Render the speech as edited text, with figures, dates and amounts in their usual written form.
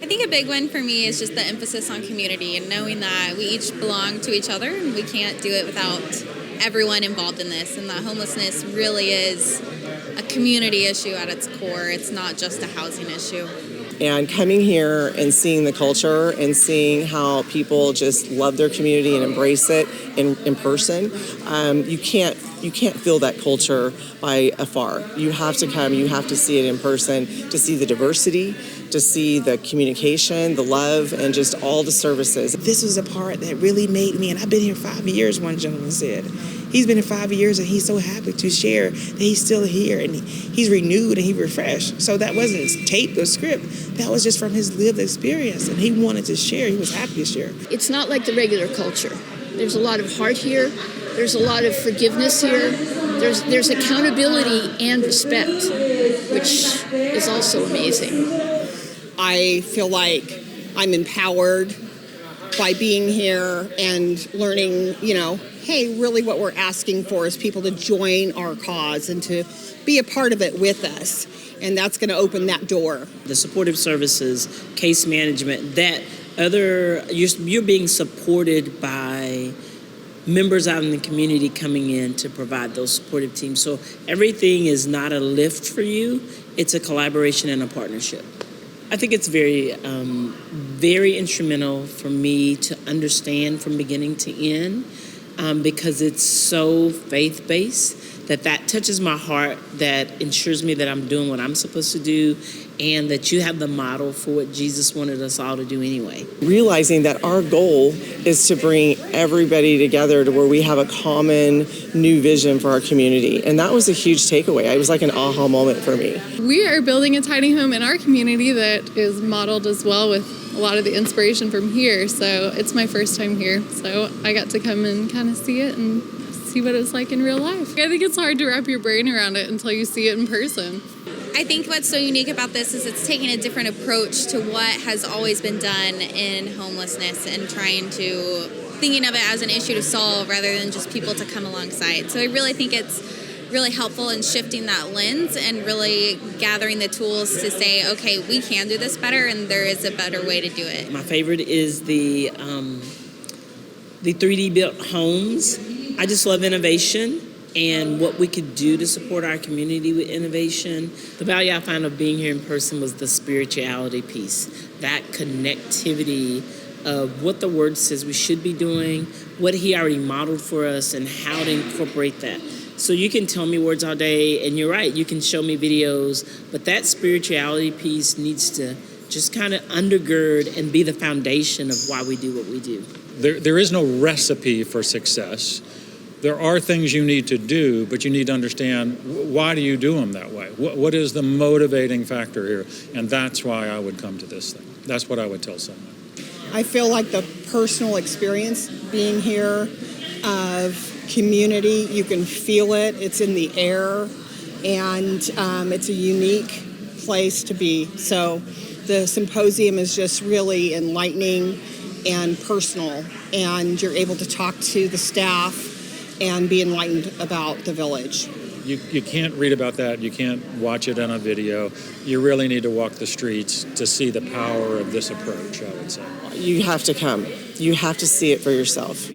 I think a big one for me is just the emphasis on community and knowing that we each belong to each other and we can't do it without everyone involved in this, and that homelessness really is a community issue at its core. It's not just a housing issue. And coming here and seeing the culture and seeing how people just love their community and embrace it in person, you can't feel that culture by afar. You have to come, you have to see it in person to see the diversity, to see the communication, the love, and just all the services. This was a part that really made me, and I've been here 5 years, one gentleman said. He's been here 5 years and he's so happy to share that he's still here and he's renewed and he's refreshed. So that wasn't tape or script. That was just from his lived experience, and he wanted to share. He was happy to share. It's not like the regular culture. There's a lot of heart here. There's a lot of forgiveness here. There's accountability and respect, which is also amazing. I feel like I'm empowered by being here and learning, hey, really what we're asking for is people to join our cause and to be a part of it with us. And that's going to open that door. The supportive services, case management, you're being supported by members out in the community coming in to provide those supportive teams. So everything is not a lift for you. It's a collaboration and a partnership. I think it's very, very instrumental for me to understand from beginning to end because it's so faith-based that touches my heart, that ensures me that I'm doing what I'm supposed to do, and that you have the model for what Jesus wanted us all to do anyway. Realizing that our goal is to bring everybody together to where we have a common new vision for our community. And that was a huge takeaway. It was like an aha moment for me. We are building a tiny home in our community that is modeled as well with a lot of the inspiration from here. So it's my first time here. So I got to come and kind of see it and see what it's like in real life. I think it's hard to wrap your brain around it until you see it in person. I think what's so unique about this is it's taking a different approach to what has always been done in homelessness and thinking of it as an issue to solve rather than just people to come alongside. So I really think it's really helpful in shifting that lens and really gathering the tools to say, okay, we can do this better and there is a better way to do it. My favorite is the 3D built homes. I just love innovation and what we could do to support our community with innovation. The value I found of being here in person was the spirituality piece, that connectivity of what the Word says we should be doing, what He already modeled for us, and how to incorporate that. So you can tell me words all day, and you're right, you can show me videos, but that spirituality piece needs to just kind of undergird and be the foundation of why we do what we do. There is no recipe for success. There are things you need to do, but you need to understand why do you do them that way? What is the motivating factor here? And that's why I would come to this thing. That's what I would tell someone. I feel like the personal experience being here of community, you can feel it. It's in the air, and it's a unique place to be. So the symposium is just really enlightening and personal, and you're able to talk to the staff and be enlightened about the village. You can't read about that. You can't watch it on a video. You really need to walk the streets to see the power of this approach, I would say. You have to come. You have to see it for yourself.